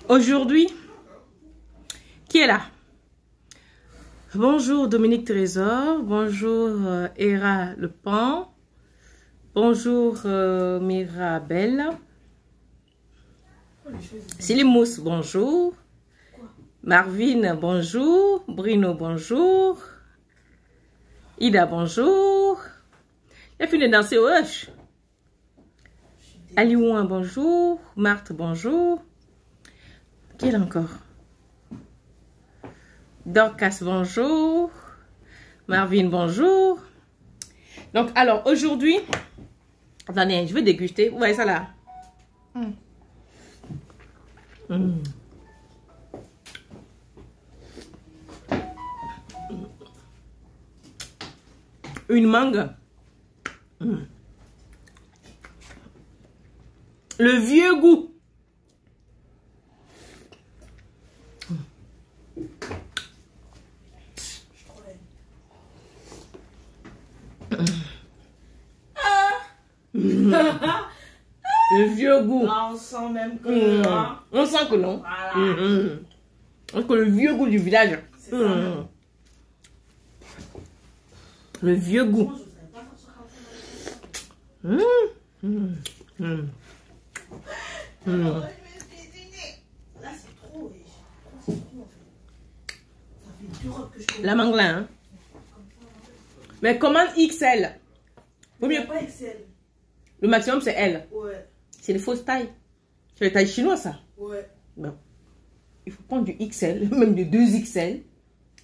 Aujourd'hui, qui est là? Bonjour Dominique Trésor, bonjour Hera Le Pan, bonjour Mirabelle, Silimous, bonjour, Marvin, bonjour, Bruno, bonjour, Ida, bonjour, il a fini de danser, wesh. Aliouin, bonjour, Marthe, bonjour. Qui est là encore? Dorcas, bonjour. Marvin, bonjour. Donc, alors, aujourd'hui, attendez, je vais déguster. Vous voyez ça là? Une mangue. Le vieux goût. Le vieux goût. Là, on sent même que... On sent que non. Voilà. Que le vieux goût du village. C'est ça même. Le vieux goût. Là, c'est trop. C'est trop, en fait. Ça fait 2 robes que je connais. La mangue là, hein. Mais commande XL. Vaut mieux. Pas Excel. Le maximum c'est L. Ouais. C'est les fausses tailles. C'est les tailles chinoises ça. Ouais. Bon. Il faut prendre du XL, même du 2XL.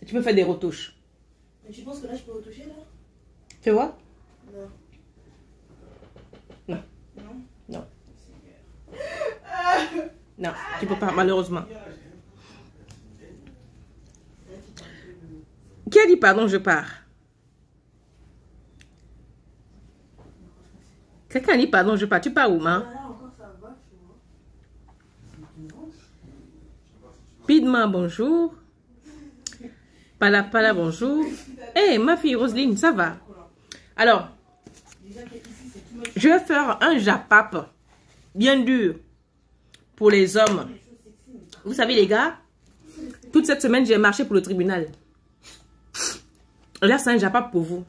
Et tu peux faire des retouches. Mais tu penses que là, je peux retoucher là? Tu vois? Non. Non. Non? Non. Non, tu peux pas, malheureusement. Qui a dit pardon, je pars? Quelqu'un a dit pardon, je pars. Tu pars où, man? Là, encore, ça va, tu vois. Pidman, bonjour. Pala, bonjour. Eh, ma fille Roselyne, ça va? Alors, je vais faire un japap bien dur pour les hommes. Vous savez, les gars, toute cette semaine, j'ai marché pour le tribunal. Là, c'est un japap pour vous.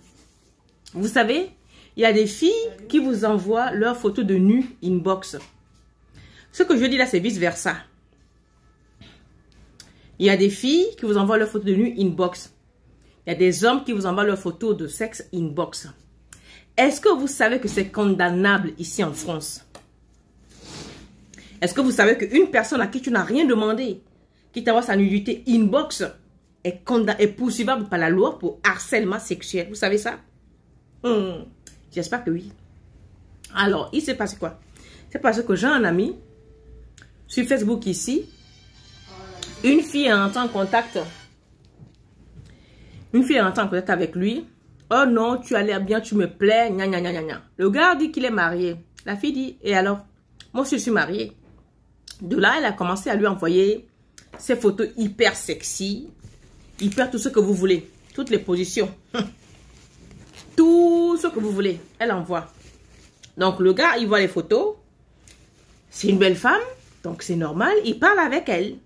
Vous savez, il y a des filles qui vous envoient leurs photos de nu inbox. Ce que je dis là, c'est vice-versa. Il y a des filles qui vous envoient leurs photos de nu inbox. Il y a des hommes qui vous envoient leurs photos de sexe inbox. Est-ce que vous savez que c'est condamnable ici en France? Est-ce que vous savez qu'une personne à qui tu n'as rien demandé, qui t'envoie sa nudité inbox, est poursuivable par la loi pour harcèlement sexuel? Vous savez ça? J'espère que oui. Alors, il s'est passé quoi? C'est parce que j'ai un ami sur Facebook ici. Une fille est entrée en contact. Une fille est entrée en contact avec lui. Oh non, tu as l'air bien, tu me plais. Gna, gna, gna, gna, gna. Le gars dit qu'il est marié. La fille dit, et alors? Moi aussi, je suis mariée. De là, elle a commencé à lui envoyer ses photos hyper sexy. Hyper tout ce que vous voulez. Toutes les positions. Tout ce que vous voulez. Elle envoie. Donc, le gars, il voit les photos. C'est une belle femme. Donc, c'est normal. Il parle avec elle.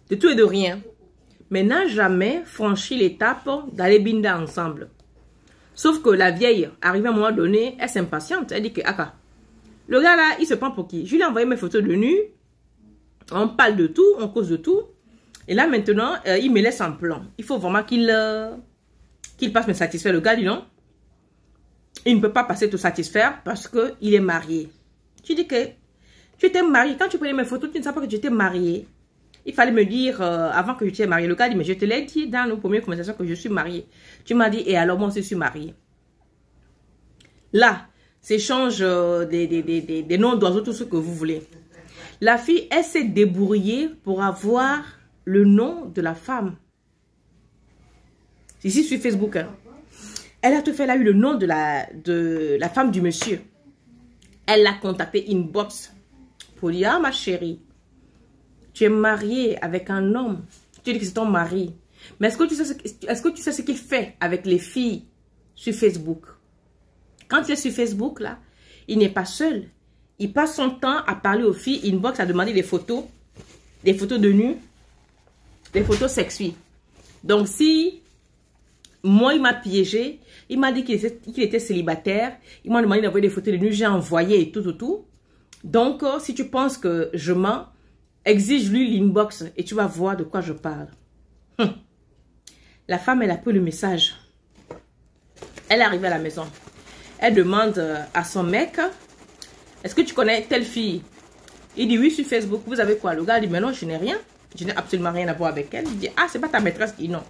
De tout et de rien. Mais n'a jamais franchi l'étape d'aller binder ensemble. Sauf que la vieille, arrivée à un moment donné, elle s'impatiente. Elle dit que, aka, le gars là, il se prend pour qui? Je lui ai envoyé mes photos de nu. On parle de tout, on cause de tout. Et là, maintenant, il me laisse en plan. Il faut vraiment qu'il passe me satisfaire. Le gars dit non. Il ne peut pas passer te satisfaire parce qu'il est marié. Tu dis que tu étais marié. Quand tu prenais mes photos, tu ne savais pas que tu étais marié. Il fallait me dire avant que je t'ai marié. Le gars dit, mais je te l'ai dit dans nos premières conversations que je suis mariée. Tu m'as dit, et alors moi aussi je suis mariée. Là, s'échange des noms d'oiseaux, tout ce que vous voulez. La fille, elle s'est débrouillée pour avoir le nom de la femme. Ici sur Facebook. Hein. Elle a tout fait, elle a eu le nom de la femme du monsieur. Elle l'a contacté inbox pour dire, ah ma chérie, tu es mariée avec un homme. Tu dis que c'est ton mari. Mais est-ce que tu sais ce qu'il fait avec les filles sur Facebook? Quand il est sur Facebook, là, il n'est pas seul. Il passe son temps à parler aux filles inbox, à demander des photos. des photos de nu, des photos sexuelles. Donc, si moi, il m'a piégé, il m'a dit qu'il était célibataire, il m'a demandé d'envoyer des photos de nu, j'ai envoyé et tout. Donc, si tu penses que je mens, exige-lui l'inbox et tu vas voir de quoi je parle. La femme, elle a pris le message. Elle est arrivée à la maison. Elle demande à son mec, est-ce que tu connais telle fille? Il dit oui sur Facebook, vous avez quoi? Le gars dit, mais non, je n'ai rien. Je n'ai absolument rien à voir avec elle. Il dit, ah, c'est pas ta maîtresse? Il dit non.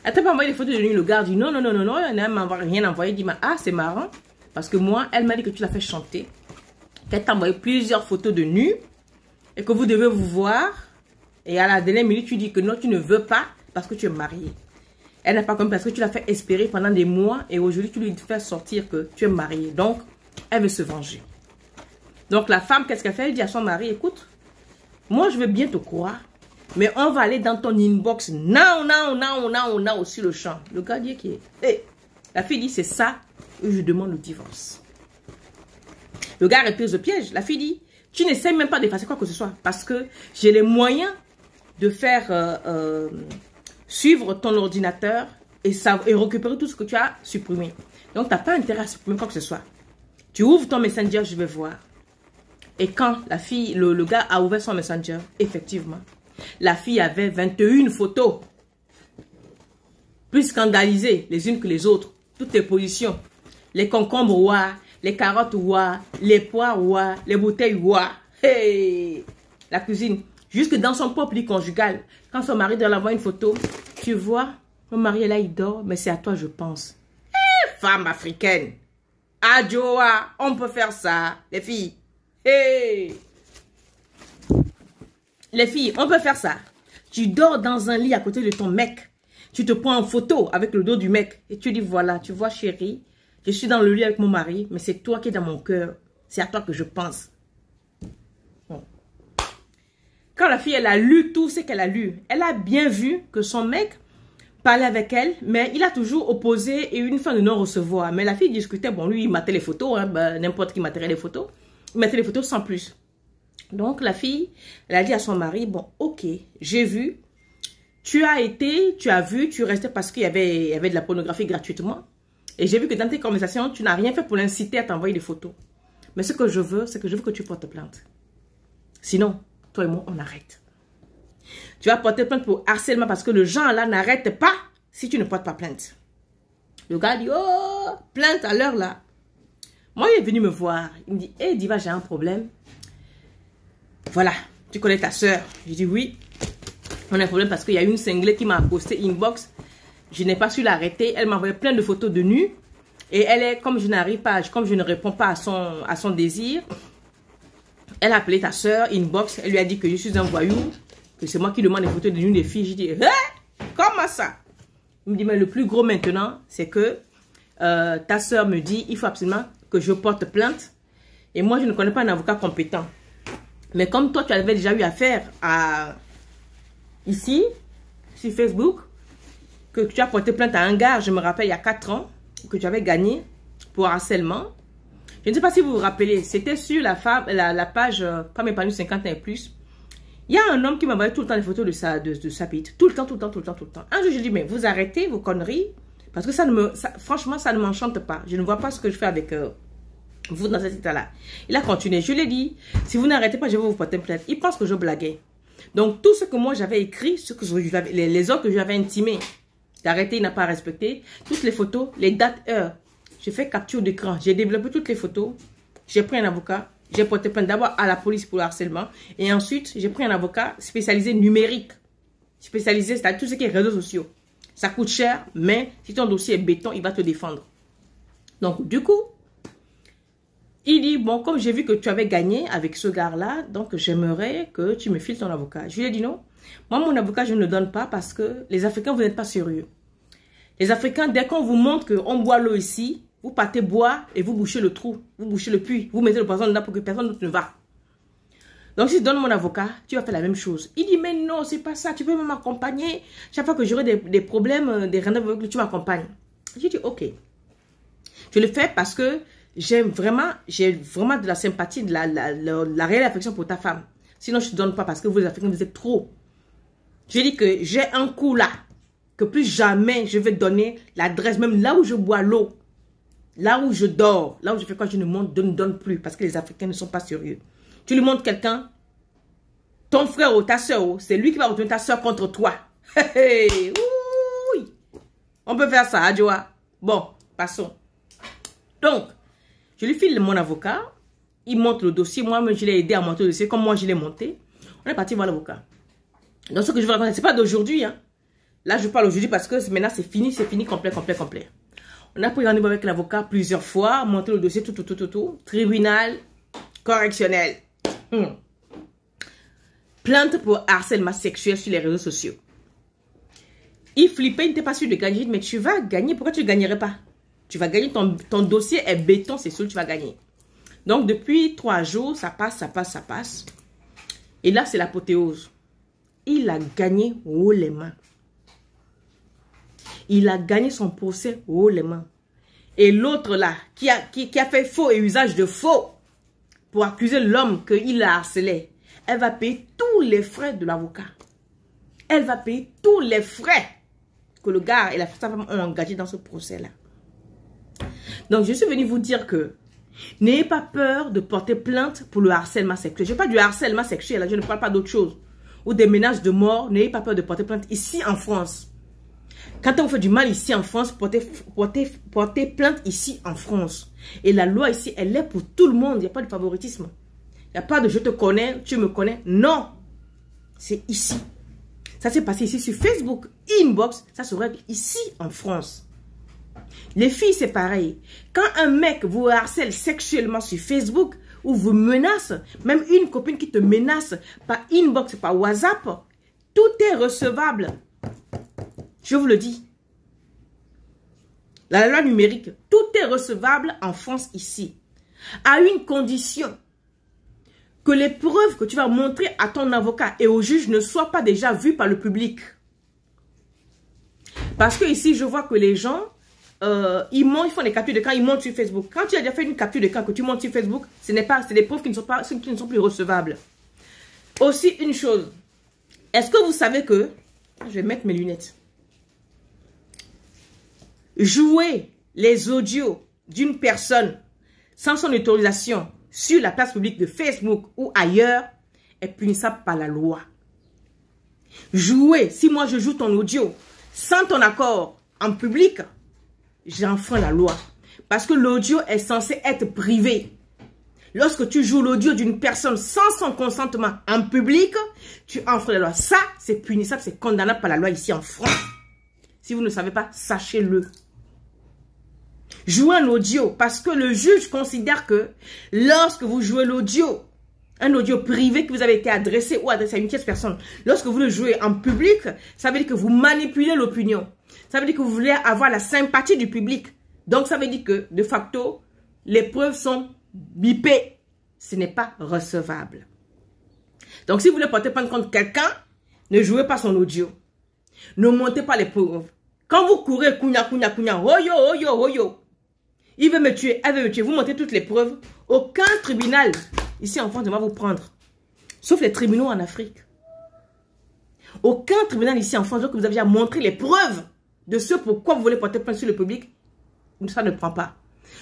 Elle t'a pas envoyé des photos de nu. Le gars dit non, elle n'a rien envoyé. Il dit, ah, c'est marrant. Parce que moi, elle m'a dit que tu l'as fait chanter. Qu'elle t'a envoyé plusieurs photos de nu. Et que vous devez vous voir. Et à la dernière minute, tu dis que non, tu ne veux pas parce que tu es marié. Elle n'a pas compris parce que tu l'as fait espérer pendant des mois. Et aujourd'hui, tu lui fais sortir que tu es marié. Donc, elle veut se venger. Donc, la femme, qu'est-ce qu'elle fait? Elle dit à son mari, écoute, moi, je veux bien te croire. Mais on va aller dans ton inbox. Now, sur le champ. Le gars dit qui est. Hey. La fille dit, c'est ça que je demande le divorce. Le gars repose le piège. La fille dit, tu n'essaies même pas d'effacer quoi que ce soit. Parce que j'ai les moyens de faire suivre ton ordinateur et récupérer tout ce que tu as supprimé. Donc, tu n'as pas intérêt à supprimer quoi que ce soit. Tu ouvres ton Messenger, je vais voir. Et quand la fille, le gars a ouvert son Messenger, effectivement, la fille avait 21 photos. Plus scandalisées les unes que les autres. Toutes les positions. Les concombres ouah, les carottes ouah, les poires ouah, les bouteilles ouah. Hey! La cuisine. Jusque dans son propre lit conjugal. Quand son mari doit l'envoyer une photo, tu vois, mon mari est là, il dort, mais c'est à toi je pense. Hey, femme africaine. Adjoa, on peut faire ça, les filles. Hey! Les filles, on peut faire ça. Tu dors dans un lit à côté de ton mec. Tu te prends en photo avec le dos du mec. Et tu dis, voilà, tu vois chérie, je suis dans le lit avec mon mari, mais c'est toi qui es dans mon cœur. C'est à toi que je pense. Bon. Quand la fille, elle a lu tout ce qu'elle a lu, elle a bien vu que son mec parlait avec elle, mais il a toujours opposé et une fin de non-recevoir. Mais la fille discutait, bon, lui, il matait les photos, hein, ben, n'importe qui matait les photos. Il mettait les photos sans plus. Donc, la fille, elle a dit à son mari, bon, ok, j'ai vu, tu as vu, tu restais parce qu'il y avait de la pornographie gratuitement. Et j'ai vu que dans tes conversations, tu n'as rien fait pour l'inciter à t'envoyer des photos. Mais ce que je veux, c'est que je veux que tu portes plainte. Sinon, toi et moi, on arrête. Tu vas porter plainte pour harcèlement parce que le genre là n'arrête pas si tu ne portes pas plainte. Le gars dit, oh, plainte à l'heure là. Moi, il est venu me voir. Il me dit, hé, Diva, j'ai un problème. Voilà, tu connais ta soeur? Je dis oui. On a un problème parce qu'il y a une cinglée qui m'a posté inbox. Je n'ai pas su l'arrêter. Elle m'a envoyé plein de photos de nu. Et elle est, comme je n'arrive pas, comme je ne réponds pas à son désir, elle a appelé ta soeur inbox. Elle lui a dit que je suis un voyou. Que c'est moi qui demande des photos de nu des filles. Je dis, hein? Comment ça? Il me dit, mais le plus gros maintenant, c'est que ta soeur me dit, il faut absolument que je porte plainte. Et moi, je ne connais pas un avocat compétent. Mais comme toi, tu avais déjà eu affaire à ici, sur Facebook, que tu as porté plainte à un gars, je me rappelle, il y a 4 ans, que tu avais gagné pour harcèlement. Je ne sais pas si vous vous rappelez, c'était sur la page Femme épanouie 50 ans et plus. Il y a un homme qui m'envoyait tout le temps des photos de sa bite. Tout le temps. Un jour, je dis, mais vous arrêtez vos conneries, parce que franchement, ça ne m'enchante pas. Je ne vois pas ce que je fais avec vous dans cet état-là. Il a continué. Je lui ai dit, si vous n'arrêtez pas, je vais vous porter plainte. Il pense que je blaguais. Donc, tout ce que moi j'avais écrit, les ordres que je lui avais intimés, d'arrêter, il n'a pas respecté. Toutes les photos, les dates, heures. J'ai fait capture d'écran. J'ai développé toutes les photos. J'ai pris un avocat. J'ai porté plainte d'abord à la police pour le harcèlement. Et ensuite, j'ai pris un avocat spécialisé numérique. Spécialisé, c'est-à-dire tout ce qui est réseaux sociaux. Ça coûte cher, mais si ton dossier est béton, il va te défendre. Donc, du coup, il dit, bon, comme j'ai vu que tu avais gagné avec ce gars-là, donc j'aimerais que tu me files ton avocat. Je lui ai dit non. Moi, mon avocat, je ne le donne pas parce que les Africains, vous n'êtes pas sérieux. Les Africains, dès qu'on vous montre qu'on boit l'eau ici, vous partez boire et vous bouchez le trou, vous bouchez le puits, vous mettez le poison dedans pour que personne d'autre ne va. Donc, si je donne mon avocat, tu vas faire la même chose. Il dit, mais non, c'est pas ça, tu peux même m'accompagner. Chaque fois que j'aurai des problèmes, des rendez-vous, tu m'accompagnes. J'ai dit, ok. Je le fais parce que j'ai vraiment de la sympathie, de la réelle affection pour ta femme. Sinon, je ne te donne pas parce que vous, les Africains, vous êtes trop. Je dis que j'ai un coup là. Que plus jamais je vais donner l'adresse, même là où je bois l'eau. Là où je dors. Là où je fais quoi, je ne donne plus. Parce que les Africains ne sont pas sérieux. Tu lui montres quelqu'un, ton frère ou ta soeur, c'est lui qui va retourner ta soeur contre toi. Oui. On peut faire ça, Adjoa. Bon, passons. Donc, je lui file mon avocat. Il monte le dossier. Moi, je l'ai aidé à monter le dossier. Comme moi, je l'ai monté. On est parti voir l'avocat. Donc, ce que je veux raconter, ce n'est pas d'aujourd'hui. Hein. Là, je parle aujourd'hui parce que maintenant, c'est fini, complet. On a pris rendez-vous avec l'avocat plusieurs fois. Monté le dossier, tout. Tribunal correctionnel. Plainte pour harcèlement sexuel sur les réseaux sociaux. Il flippait, il n'était pas sûr de gagner. Mais tu vas gagner. Pourquoi tu ne gagnerais pas? Tu vas gagner. Ton dossier est béton, c'est sûr, tu vas gagner. Donc, depuis 3 jours, ça passe. Et là, c'est l'apothéose. Il a gagné haut les mains. Il a gagné son procès haut les mains. Et l'autre là, qui a fait faux et usage de faux pour accuser l'homme qu'il a harcelé, elle va payer tous les frais de l'avocat. Elle va payer tous les frais que le gars et la femme ont engagés dans ce procès-là. Donc, je suis venue vous dire que n'ayez pas peur de porter plainte pour le harcèlement sexuel. Je ne parle pas du harcèlement sexuel, là, je ne parle pas d'autre chose. Ou des menaces de mort, n'ayez pas peur de porter plainte ici en France. Quand on vous fait du mal ici en France, portez plainte ici en France. Et la loi ici, elle est pour tout le monde. Il n'y a pas de favoritisme. Il n'y a pas de je te connais, tu me connais. Non. C'est ici. Ça s'est passé ici sur Facebook. Inbox, ça se règle ici en France. Les filles, c'est pareil. Quand un mec vous harcèle sexuellement sur Facebook ou vous menace, même une copine qui te menace par inbox, par WhatsApp, tout est recevable. Je vous le dis. La loi numérique, tout est recevable en France ici. À une condition. Que les preuves que tu vas montrer à ton avocat et au juge ne soient pas déjà vues par le public. Parce que ici, je vois que les gens, ils font des captures d'écran, ils montent sur Facebook. Quand tu as déjà fait une capture d'écran que tu montes sur Facebook, c'est des preuves qui ne sont plus recevables. Aussi, une chose. Est-ce que vous savez que... Je vais mettre mes lunettes. Jouer les audios d'une personne sans son autorisation sur la place publique de Facebook ou ailleurs est punissable par la loi. Jouer, si moi je joue ton audio sans ton accord en public, j'enfreins la loi. Parce que l'audio est censé être privé. Lorsque tu joues l'audio d'une personne sans son consentement en public, tu enfreins la loi. Ça, c'est punissable, c'est condamnable par la loi ici en France. Si vous ne savez pas, sachez-le. Jouer un audio, parce que le juge considère que lorsque vous jouez l'audio, un audio privé que vous avez été adressé ou adressé à une tierce personne, lorsque vous le jouez en public, ça veut dire que vous manipulez l'opinion. Ça veut dire que vous voulez avoir la sympathie du public. Donc, ça veut dire que, de facto, les preuves sont bipées. Ce n'est pas recevable. Donc, si vous voulez porter plainte contre quelqu'un, ne jouez pas son audio. Ne montez pas les preuves. Quand vous courez, kounya, hoyo, hoyo, hoyo. Il veut me tuer, elle veut me tuer. Vous montrez toutes les preuves. Aucun tribunal ici en France ne va vous prendre. Sauf les tribunaux en Afrique. Aucun tribunal ici en France, donc vous avez à montrer les preuves de ce pourquoi vous voulez porter plainte sur le public. Ça ne prend pas.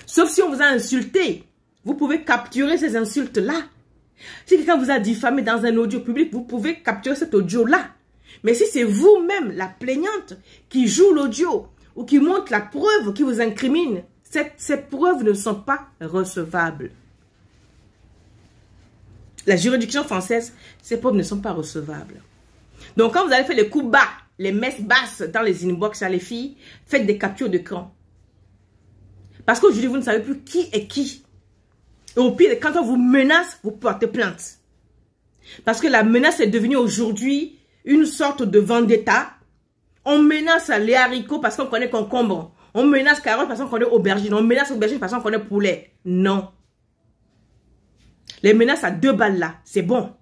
Sauf si on vous a insulté. Vous pouvez capturer ces insultes-là. Si quelqu'un vous a diffamé dans un audio public, vous pouvez capturer cet audio-là. Mais si c'est vous-même, la plaignante, qui joue l'audio ou qui montre la preuve qui vous incrimine, ces preuves ne sont pas recevables. La juridiction française, ces preuves ne sont pas recevables. Donc, quand vous allez faire les coups bas, les messes basses dans les inbox à les filles, faites des captures d'écran. Parce qu'aujourd'hui, vous ne savez plus qui est qui. Et au pire, quand on vous menace, vous portez plainte. Parce que la menace est devenue aujourd'hui une sorte de vendetta. On menace les haricots parce qu'on connaît concombre. On menace carottes parce qu'on connaît aubergine. On menace aubergine parce qu'on connaît poulet. Non. Les menaces à 2 balles là, c'est bon.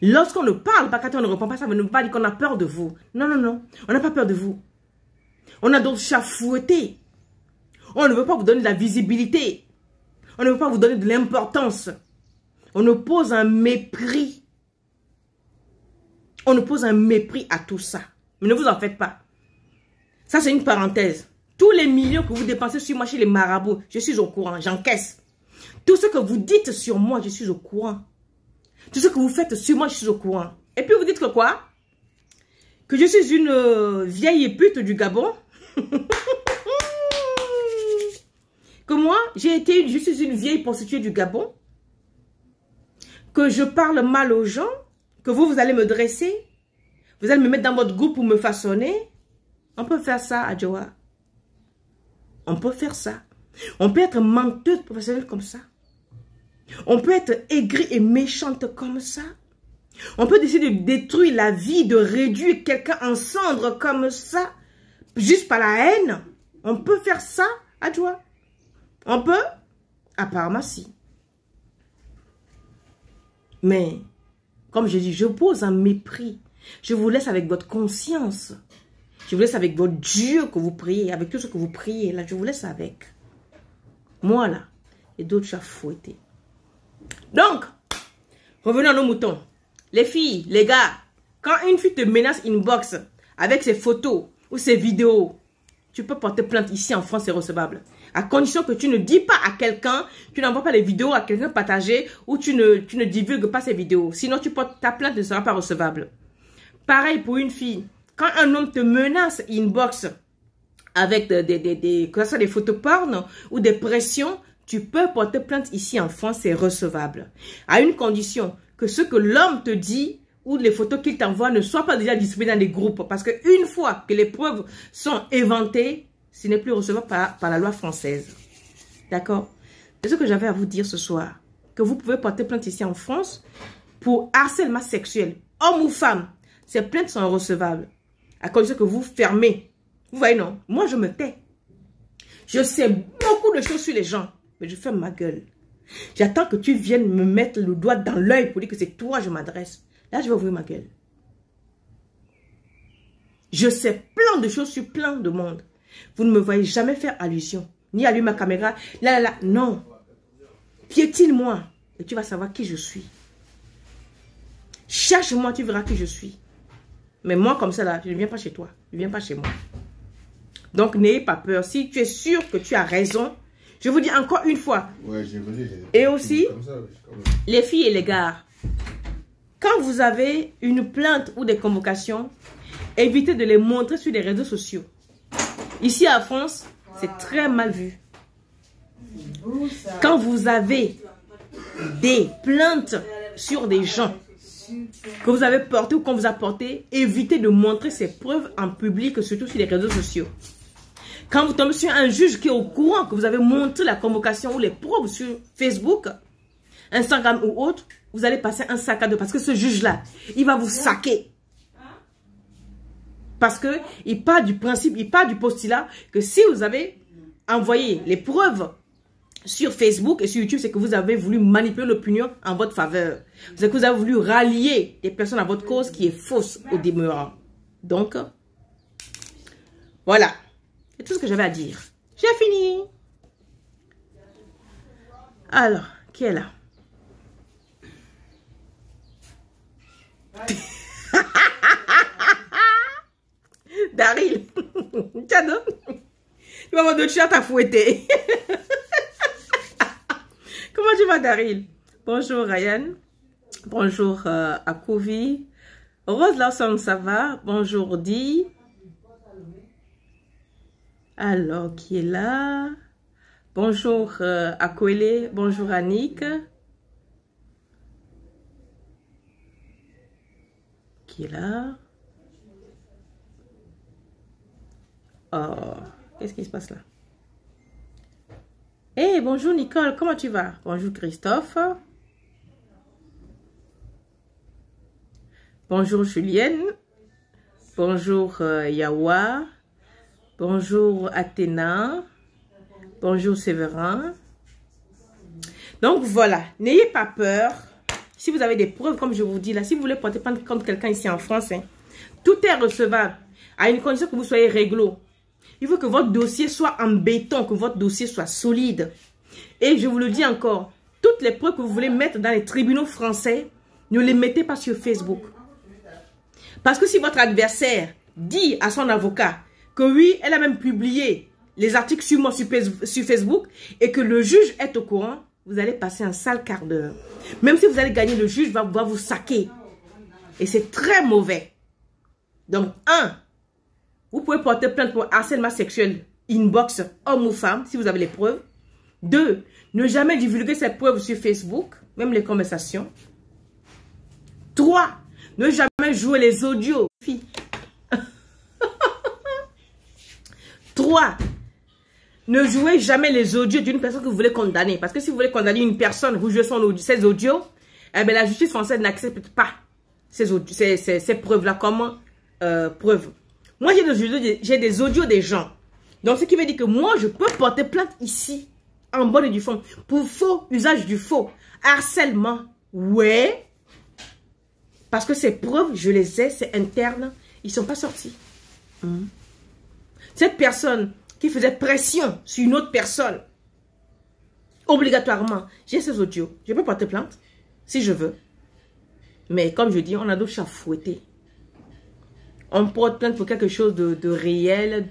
Lorsqu'on ne parle pas, quand on ne répond pas, ça ne veut pas dire qu'on a peur de vous. Non, non, non. On n'a pas peur de vous. On a d'autres chats fouettés. On ne veut pas vous donner de la visibilité. On ne veut pas vous donner de l'importance. On oppose un mépris. On oppose un mépris à tout ça. Mais ne vous en faites pas. Ça, c'est une parenthèse. Tous les millions que vous dépensez sur moi chez les marabouts, je suis au courant, j'encaisse. Tout ce que vous dites sur moi, je suis au courant. Tout ce que vous faites sur moi, je suis au courant. Et puis vous dites que quoi? Que je suis une vieille pute du Gabon. Que moi, je suis une vieille prostituée du Gabon. Que je parle mal aux gens. Que vous allez me dresser. Vous allez me mettre dans votre groupe pour me façonner. On peut faire ça, Adjoa. On peut faire ça. On peut être menteuse professionnelle comme ça. On peut être aigrie et méchante comme ça. On peut décider de détruire la vie, de réduire quelqu'un en cendres comme ça. Juste par la haine. On peut faire ça, Adjoa. On peut? Apparemment, si. Mais, comme je dis, je pose un mépris. Je vous laisse avec votre conscience. Je vous laisse avec votre Dieu que vous priez, avec tout ce que vous priez. Là, je vous laisse avec. Moi, là, et d'autres chats fouettés. Donc, revenons à nos moutons. Les filles, les gars, quand une fille te menace inbox avec ses photos ou ses vidéos, tu peux porter plainte ici en France, c'est recevable. À condition que tu ne dis pas à quelqu'un, tu n'envoies pas les vidéos à quelqu'un partagé ou tu ne divulgues pas ces vidéos. Sinon, ta plainte ne sera pas recevable. Pareil pour une fille. Quand un homme te menace inbox avec que ce soit des photos porn ou des pressions, tu peux porter plainte ici en France, c'est recevable. À une condition que ce que l'homme te dit ou les photos qu'il t'envoie ne soient pas déjà distribuées dans des groupes. Parce qu'une fois que les preuves sont éventées, ce n'est plus recevable par la loi française. D'accord? C'est ce que j'avais à vous dire ce soir. Que vous pouvez porter plainte ici en France pour harcèlement sexuel, homme ou femme. Ces plaintes sont recevables. À condition que vous fermez. Vous voyez, non? Moi, je me tais. Je sais beaucoup de choses sur les gens. Mais je ferme ma gueule. J'attends que tu viennes me mettre le doigt dans l'œil pour dire que c'est toi que je m'adresse. Là, je vais ouvrir ma gueule. Je sais plein de choses sur plein de monde. Vous ne me voyez jamais faire allusion. Ni allumer ma caméra. Là. Non. Piétine-moi. Et tu vas savoir qui je suis. Cherche-moi, tu verras qui je suis. Mais moi, comme ça, là, je ne viens pas chez toi. Je ne viens pas chez moi. Donc, n'ayez pas peur. Si tu es sûr que tu as raison, je vous dis encore une fois. Ouais, et aussi, les filles et les gars, quand vous avez une plainte ou des convocations, évitez de les montrer sur les réseaux sociaux. Ici à France, c'est très mal vu. Quand vous avez des plaintes sur des gens que vous avez portés ou qu'on vous a porté, évitez de montrer ces preuves en public, surtout sur les réseaux sociaux. Quand vous tombez sur un juge qui est au courant que vous avez montré la convocation ou les preuves sur Facebook, Instagram ou autre, vous allez passer un sac à dos. Parce que ce juge-là, il va vous saquer. Parce qu'il part du principe, il part du postulat que si vous avez envoyé les preuves sur Facebook et sur YouTube, c'est que vous avez voulu manipuler l'opinion en votre faveur. C'est que vous avez voulu rallier des personnes à votre cause qui est fausse au demeurant. Donc, voilà. C'est tout ce que j'avais à dire. J'ai fini. Alors, qui est là? Daryl. Tiens, non? Tu vas avoir d'autres chats à fouetter. Comment tu vas, Daryl? Bonjour, Ryan. Bonjour, Akouvi. Rose Lawson, ça va? Bonjour, Di. Alors, qui est là? Bonjour, Akwele. Bonjour, Annick. Qui est là? Oh, qu'est-ce qui se passe là? Hey, bonjour Nicole, comment tu vas? Bonjour Christophe. Bonjour Julienne. Bonjour Yawa. Bonjour Athéna. Bonjour Séverin. Donc voilà, n'ayez pas peur. Si vous avez des preuves, comme je vous dis là, si vous voulez porter plainte contre quelqu'un ici en France, hein, tout est recevable. À une condition que vous soyez réglo. Il faut que votre dossier soit en béton, que votre dossier soit solide. Et je vous le dis encore, toutes les preuves que vous voulez mettre dans les tribunaux français, ne les mettez pas sur Facebook. Parce que si votre adversaire dit à son avocat que oui, elle a même publié les articles sur moi sur Facebook et que le juge est au courant, vous allez passer un sale quart d'heure. Même si vous allez gagner, le juge va vous saquer. Et c'est très mauvais. Donc, 1, vous pouvez porter plainte pour harcèlement sexuel inbox, homme ou femme, si vous avez les preuves. 2, ne jamais divulguer ces preuves sur Facebook, même les conversations. 3, ne jamais jouer les audios. 3, ne jouez jamais les audios d'une personne que vous voulez condamner. Parce que si vous voulez condamner une personne, vous jouez ses audios, eh bien, la justice française n'accepte pas ces preuves-là comme preuves. Moi, j'ai des audios des gens. Donc, ce qui veut dire que moi, je peux porter plainte ici, en bonne et due forme, pour faux, usage du faux, harcèlement. Ouais. Parce que ces preuves, je les ai, c'est interne. Ils ne sont pas sortis. Cette personne qui faisait pression sur une autre personne, obligatoirement, j'ai ces audios. Je peux porter plainte, si je veux. Mais comme je dis, on a d'autres chats fouettés. On porte plainte pour quelque chose de réel,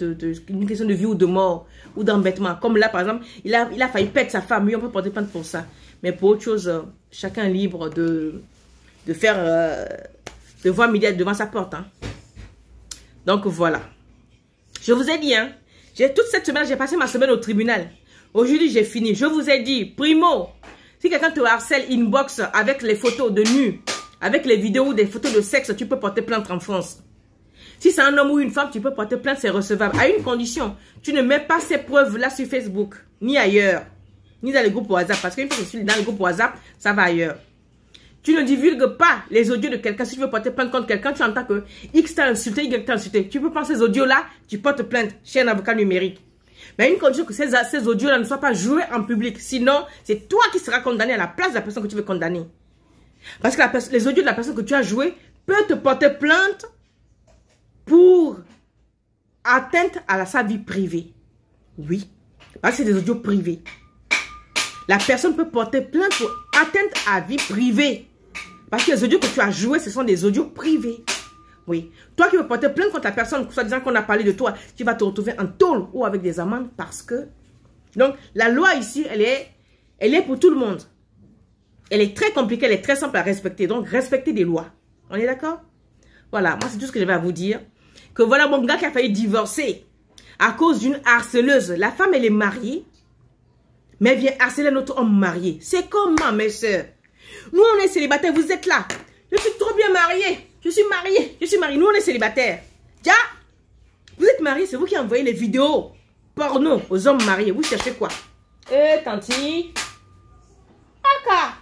une question de vie ou de mort, ou d'embêtement. Comme là, par exemple, il a failli perdre sa femme. Oui, on peut porter plainte pour ça. Mais pour autre chose, chacun est libre de faire, de voir midi devant sa porte. Hein. Donc, voilà. Je vous ai dit, hein, toute cette semaine, j'ai passé ma semaine au tribunal. Aujourd'hui, j'ai fini. Je vous ai dit, primo, si quelqu'un te harcèle inbox avec les photos de nu, avec les vidéos des photos de sexe, tu peux porter plainte en France. Si c'est un homme ou une femme, tu peux porter plainte, c'est recevable. À une condition, tu ne mets pas ces preuves-là sur Facebook, ni ailleurs, ni dans les groupes WhatsApp. Parce qu'une fois que je suis dans les groupes WhatsApp, ça va ailleurs. Tu ne divulgues pas les audios de quelqu'un. Si tu veux porter plainte contre quelqu'un, tu entends que X t'a insulté, Y t'a insulté. Tu peux prendre ces audios-là, tu portes plainte chez un avocat numérique. Mais à une condition que ces audios-là ne soient pas joués en public. Sinon, c'est toi qui seras condamné à la place de la personne que tu veux condamner. Parce que les audios de la personne que tu as joué peuvent te porter plainte pour atteinte à sa vie privée. Oui, parce que c'est des audios privés. La personne peut porter plainte pour atteinte à vie privée. Parce que les audios que tu as joués, ce sont des audios privés. Oui. Toi qui veux porter plainte contre la personne, soit disant qu'on a parlé de toi, tu vas te retrouver en tôle ou avec des amendes parce que... Donc, la loi ici, elle est pour tout le monde. Elle est très compliquée, elle est très simple à respecter. Donc, respectez des lois. On est d'accord? Voilà, moi, c'est tout ce que j'avais à vous dire. Que voilà mon gars qui a failli divorcer à cause d'une harceleuse. La femme, elle est mariée, mais elle vient harceler notre homme marié. C'est comment, mes soeurs? Nous, on est célibataires, vous êtes là. Je suis trop bien mariée. Je suis mariée. Nous, on est célibataires. Tiens, vous êtes mariés, c'est vous qui envoyez les vidéos porno aux hommes mariés. Vous cherchez quoi? Tanti. Aka.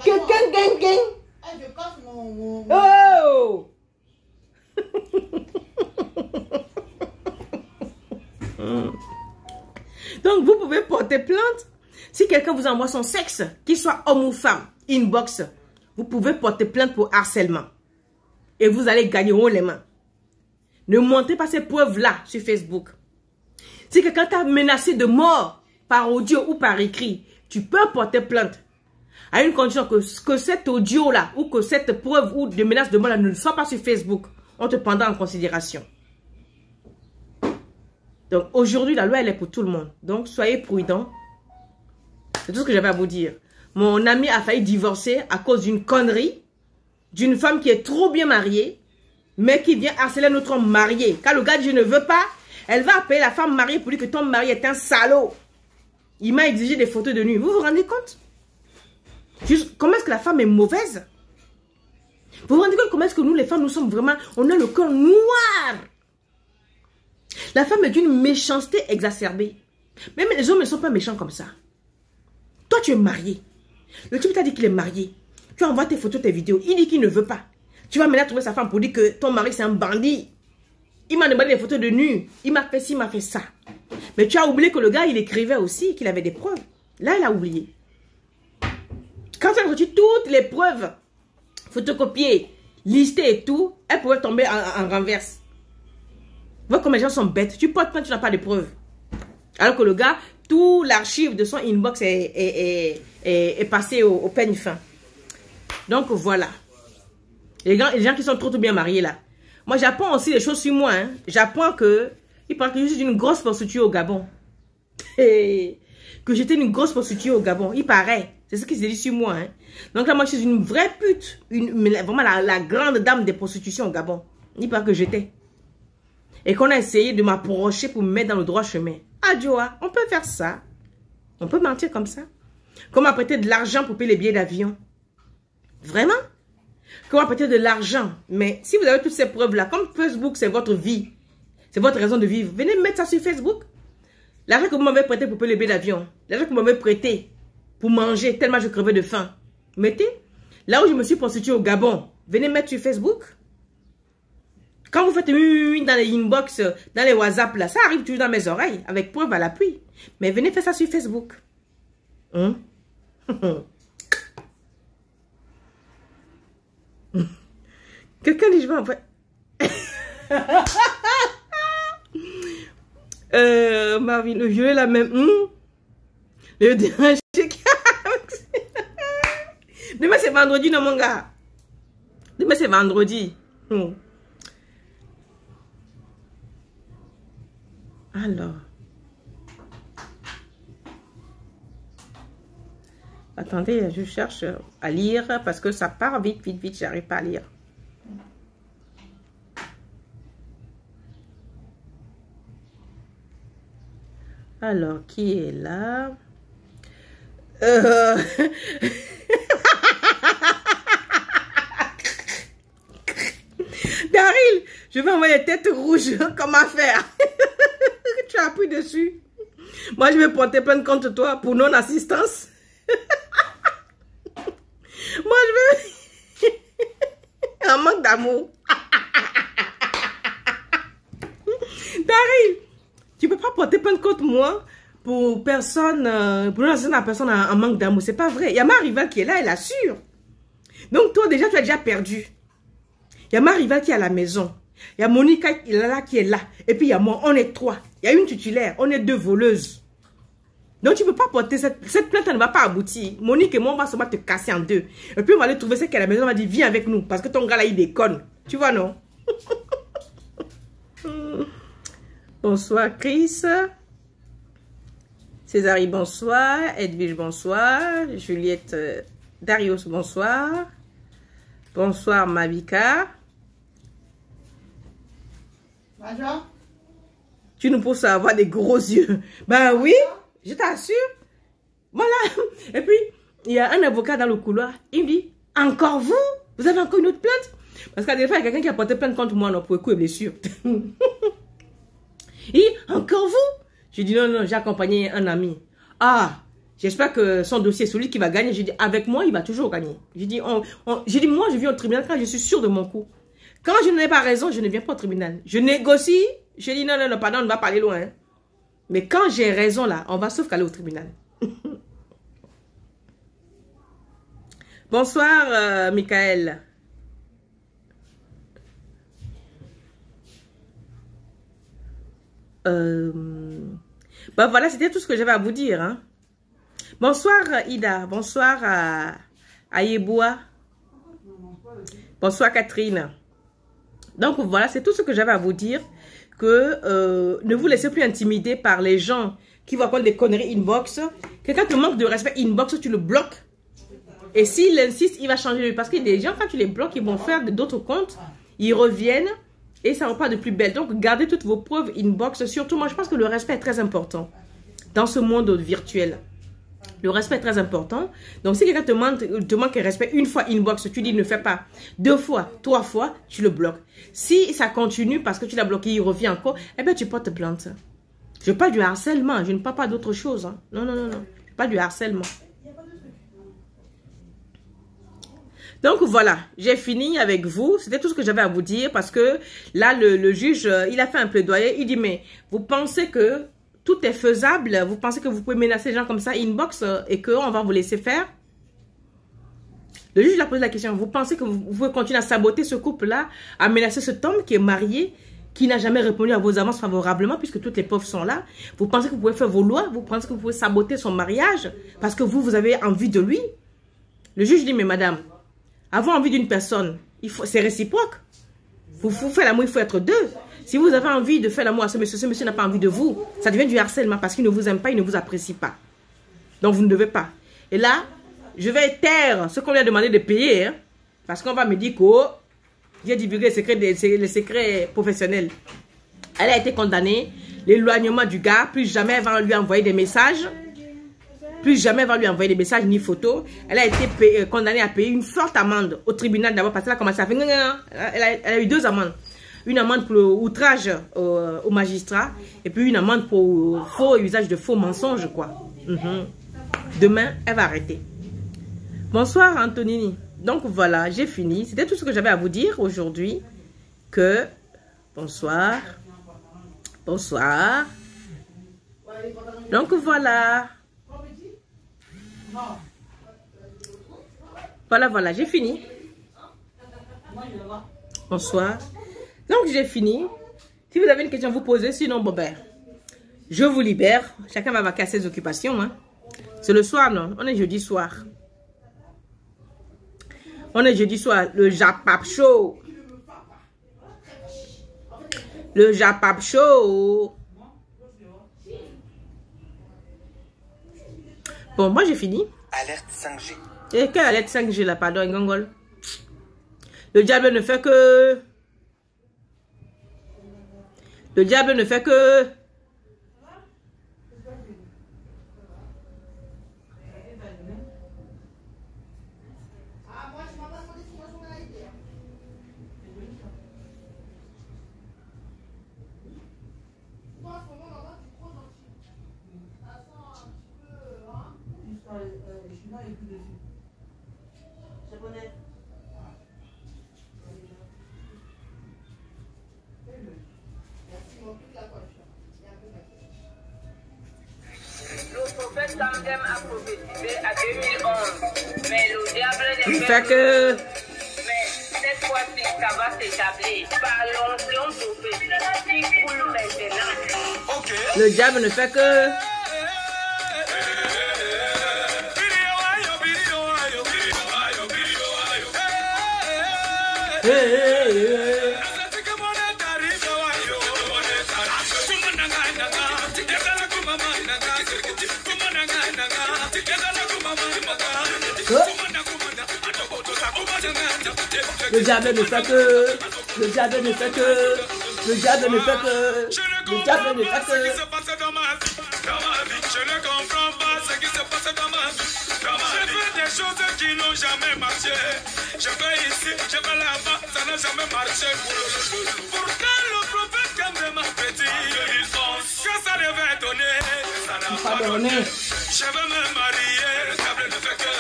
Quelqu'un, gang. Je casse mon... Oh! Donc, vous pouvez porter plainte si quelqu'un vous envoie son sexe, qu'il soit homme ou femme, inbox. Vous pouvez porter plainte pour harcèlement. Et vous allez gagner haut les mains. Ne montez pas ces preuves-là sur Facebook. Si quelqu'un t'a menacé de mort par audio ou par écrit, tu peux porter plainte. À une condition que cet audio-là ou que cette preuve ou de menace de mort ne soit pas sur Facebook. On te prendra en considération. Donc aujourd'hui, la loi, elle est pour tout le monde. Donc soyez prudents. C'est tout ce que j'avais à vous dire. Mon ami a failli divorcer à cause d'une connerie. D'une femme qui est trop bien mariée, mais qui vient harceler notre homme marié. Quand le gars dit je ne veux pas, elle va appeler la femme mariée pour dire que ton mari est un salaud. Il m'a exigé des photos de nu. Vous vous rendez compte? Comment est-ce que la femme est mauvaise? Vous vous rendez compte comment est-ce que nous, les femmes, nous sommes vraiment... On a le cœur noir. La femme est d'une méchanceté exacerbée. Même les hommes ne sont pas méchants comme ça. Toi, tu es marié. Le type t'a dit qu'il est marié. Tu envoies tes photos, tes vidéos. Il dit qu'il ne veut pas. Tu vas maintenant trouver sa femme pour dire que ton mari, c'est un bandit. Il m'a demandé des photos de nu. Il m'a fait ci, il m'a fait ça. Mais tu as oublié que le gars, il écrivait aussi, qu'il avait des preuves. Là, il a oublié. Quand elle a reçu toutes les preuves, photocopiées, listées et tout, elle pouvait tomber en renverse. Vous voyez comme les gens sont bêtes. Tu portes plainte, tu n'as pas de preuves. Alors que le gars, tout l'archive de son inbox est passé au peigne fin. Donc voilà. Les gens qui sont trop bien mariés là. Moi j'apprends aussi des choses sur moi. Hein. J'apprends que il paraît que je suis une grosse prostituée au Gabon. Que j'étais une grosse prostituée au Gabon. Il paraît. C'est ce qui se dit sur moi. Hein. Donc là moi je suis une vraie pute. Vraiment la grande dame des prostitutions au Gabon. Il paraît que j'étais. Et qu'on a essayé de m'approcher pour me mettre dans le droit chemin. Adjoa, on peut faire ça. On peut mentir comme ça. Comment prêter de l'argent pour payer les billets d'avion? Vraiment? Comment prêter de l'argent? Mais si vous avez toutes ces preuves-là, comme Facebook, c'est votre vie, c'est votre raison de vivre, venez mettre ça sur Facebook. L'argent que vous m'avez prêté pour payer les billets d'avion, l'argent que vous m'avez prêté pour manger, tellement je crevais de faim. Mettez. Là où je me suis prostituée au Gabon, venez mettre sur Facebook. Quand vous faites dans les inbox, dans les WhatsApp, là, ça arrive toujours dans mes oreilles, avec preuve à l'appui. Mais venez faire ça sur Facebook. Hein? Quelqu'un dit, je vais envoyer... Marvin, le violet là même. Le déranger. Demain c'est vendredi, non mon gars. Demain c'est vendredi. Alors. Attendez, je cherche à lire parce que ça part vite, vite, vite. J'arrive pas à lire. Alors, qui est là? Daryl, je vais envoyer les têtes rouges. Comment faire? Tu appuies dessus. Moi, je vais porter plainte contre toi pour non-assistance. Moi, je veux... Un manque d'amour. Daryl, tu peux pas porter plainte contre moi pour personne, pour non-assistance à personne en manque d'amour. C'est pas vrai. Il y a ma rivale qui est là, elle assure. Donc, toi, déjà, tu as déjà perdu. Il y a ma rivale qui est à la maison. Il y a Monica qui est là. Et puis, il y a moi. On est 3. Il y a une titulaire. On est 2 voleuses. Donc, tu ne peux pas porter cette plainte, elle ne va pas aboutir. Monique et moi, on va seulement te casser en 2. Et puis, on va aller trouver celle qui est à la maison. On va dire, viens avec nous. Parce que ton gars là, il déconne. Tu vois, non? Bonsoir, Chris. Césarie, bonsoir. Edwige, bonsoir. Juliette, Darius, bonsoir. Bonsoir, Mavika. Bonjour. Tu nous pousses à avoir des gros yeux. Ben oui, je t'assure. Voilà. Et puis, il y a un avocat dans le couloir. Il me dit, encore vous? Vous avez encore une autre plainte? Parce qu'à des fois, il y a quelqu'un qui a porté plainte contre moi, non, pour coups et blessures. Et encore vous? J'ai dit, non, non, j'ai accompagné un ami. Ah, j'espère que son dossier est celui qui va gagner. J'ai dit, avec moi, il va toujours gagner. J'ai dit, moi, je viens au tribunal quand je suis sûre de mon coup. Quand je n'ai pas raison, je ne viens pas au tribunal. Je négocie. Je dis, non, non, non, pardon, on ne va pas aller loin. Mais quand j'ai raison, là, on va sauf qu'aller au tribunal. Bonsoir, Michael. Bah voilà, c'était tout ce que j'avais à vous dire. Hein. Bonsoir, Ida. Bonsoir à Yeboua. Bonsoir, Catherine. Donc voilà, c'est tout ce que j'avais à vous dire. Que ne vous laissez plus intimider par les gens qui vous racontent des conneries inbox. Quelqu'un te manque de respect inbox, tu le bloques. Et s'il insiste, il va changer. Parce que des gens, quand tu les bloques, ils vont faire d'autres comptes. Ils reviennent et ça repart de plus belle. Donc, gardez toutes vos preuves inbox. Surtout, moi, je pense que le respect est très important dans ce monde virtuel. Le respect est très important. Donc, si quelqu'un te manque de respect une fois inbox, tu dis ne fais pas. 2 fois, 3 fois, tu le bloques. Si ça continue parce que tu l'as bloqué, il revient encore, eh bien, tu portes plainte. Je parle du harcèlement. Je ne parle pas d'autre chose. Hein. Non, non, non, non. Je parle du harcèlement. Donc, voilà. J'ai fini avec vous. C'était tout ce que j'avais à vous dire parce que là, le juge, il a fait un plaidoyer. Il dit, mais vous pensez que tout est faisable? Vous pensez que vous pouvez menacer les gens comme ça, inbox, et qu'on va vous laisser faire? Le juge a posé la question. Vous pensez que vous pouvez continuer à saboter ce couple-là, à menacer cet homme qui est marié, qui n'a jamais répondu à vos avances favorablement, puisque toutes les preuves sont là. Vous pensez que vous pouvez faire vos lois, vous pensez que vous pouvez saboter son mariage, parce que vous avez envie de lui. Le juge dit, mais madame, avoir envie d'une personne, c'est réciproque. Vous faites l'amour, il faut être deux. Si vous avez envie de faire l'amour à ce monsieur n'a pas envie de vous, ça devient du harcèlement parce qu'il ne vous aime pas, il ne vous apprécie pas. Donc vous ne devez pas. Et là, je vais taire ce qu'on lui a demandé de payer, hein, parce qu'on va me dire que j'ai divulgué les secrets professionnels. Elle a été condamnée, l'éloignement du gars, plus jamais elle va lui envoyer des messages. Plus jamais elle va lui envoyer des messages ni photos. Elle a été condamnée à payer une forte amende au tribunal d'abord parce qu'elle a commencé à faire... Elle a eu 2 amendes. Une amende pour outrage au magistrat et puis une amende pour faux usage de faux mensonges, quoi. Demain, elle va arrêter. Bonsoir, Antonini. Donc voilà, j'ai fini. C'était tout ce que j'avais à vous dire aujourd'hui. Que... Bonsoir. Bonsoir. Donc voilà. Voilà, j'ai fini. Bonsoir. Donc, j'ai fini. Si vous avez une question à vous poser, sinon, bon ben, je vous libère. Chacun va vaquer à ses occupations. Hein. C'est le soir, non? On est jeudi soir. On est jeudi soir. Le Japap Show. Le Japap Show. Bon, moi, j'ai fini. Alerte 5G. Et quelle alerte 5G là, pardon, Ngongol? Le diable ne fait que... Le diable ne fait que... A prophétisé à 2011, mais le diable ne fait que... Mais cette fois-ci, ça va s'établir par l'onction prophétique qui coule maintenant. Ok. Le diable ne fait que... Le diable ne fait que... Le diable ne fait que... Le diable ne fait que... Le diable ne fait que... Je ne comprends pas ce qui se passe dans ma vie. Je fais des choses qui n'ont jamais marché. Je vais ici, je vais là-bas, ça n'a jamais marché. Pourtant le prophète quand m'a prédit que ça devait donner, ça n'a pas donné. Je veux me marier, le diable ne fait que.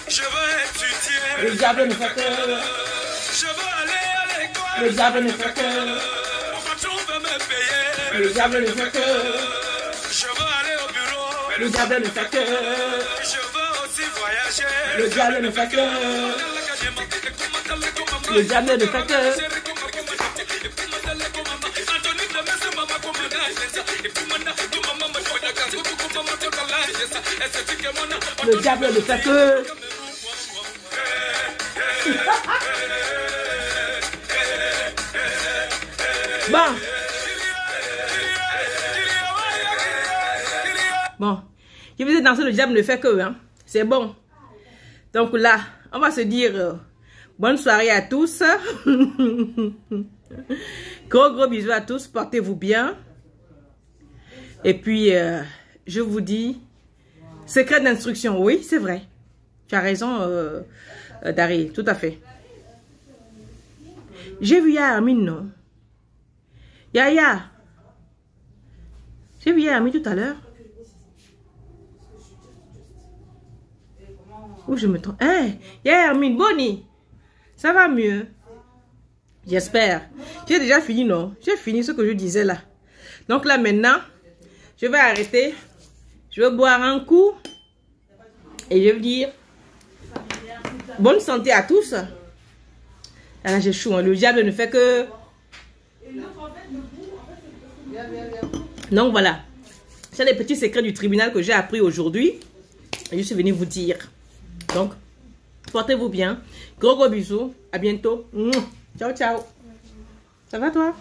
Je veux étudier, Le diable ne fait que... je veux aller à l'école. Le diable ne fait que... Mon patron veut me payer. Le diable ne fait que... Je veux aller au bureau. Le diable ne fait que... Je veux aussi voyager. Le diable ne fait que... Le diable ne fait que... Le diable ne fait que... Bon, je vous ai dansé, le diable ne fait que, hein. C'est bon. Donc là, on va se dire bonne soirée à tous. Gros bisous à tous, portez-vous bien. Et puis, je vous dis, secret d'instruction, oui, c'est vrai. Tu as raison, Dari, tout à fait. J'ai vu Yaya Hermine, non? Yaya. J'ai vu Yaya Hermine tout à l'heure. Où je me trompe? Hein? Yaya Hermine, Bonnie. Ça va mieux? J'espère. J'ai déjà fini, non? J'ai fini ce que je disais là. Donc là, maintenant, je vais arrêter. Je vais boire un coup. Et je vais dire bonne santé à tous. Ah là, j'ai chaud. Hein. Le diable ne fait que... Donc voilà. C'est les petits secrets du tribunal que j'ai appris aujourd'hui. Et je suis venue vous dire. Donc, portez-vous bien. Gros gros bisous. À bientôt. Ciao, ciao. Ça va toi?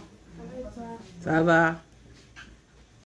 Ça va.